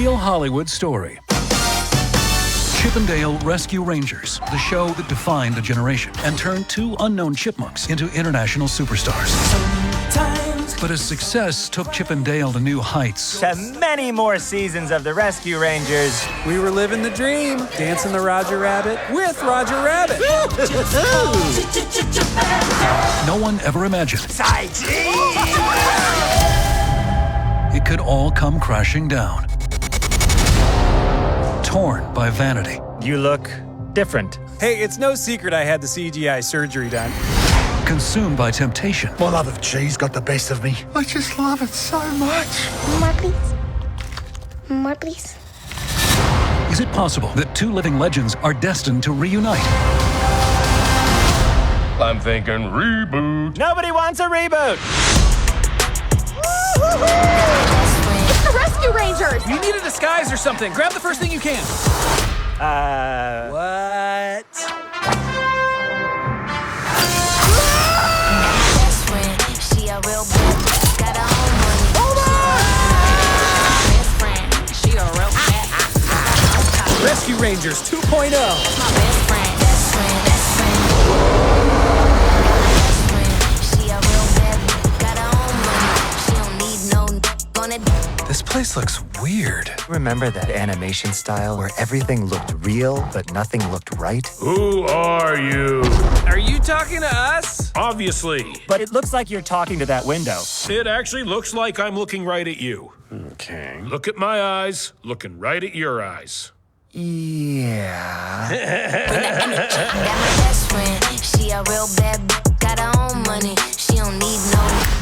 real Hollywood story. Chip and Dale Rescue Rangers, the show that defined a generation and turned two unknown chipmunks into international superstars. But as success took Chip and Dale to new heights, to many more seasons of the Rescue Rangers, we were living the dream, dancing the Roger Rabbit with Roger Rabbit. no one ever imagined it could all come crashing down. Torn by vanity. You look different. Hey, it's no secret I had the CGI surgery done. Consumed by temptation. My love of cheese got the best of me. I just love it so much. More, please. More, please. Is it possible that two living legends are destined to reunite? I'm thinking reboot. Nobody wants a reboot. It's the Rescue Rangers! You need a disguise or something. Grab the first thing you can. What? Rescue Rangers 2.0. This place looks weird. Remember that animation style where everything looked real, but nothing looked right? Who are you? Are you talking to us? Obviously. But it looks like you're talking to that window. It actually looks like I'm looking right at you. Okay. Look at my eyes, looking right at your eyes. Yeah. Got my best friend, she a real bad, got her own money, she don't need no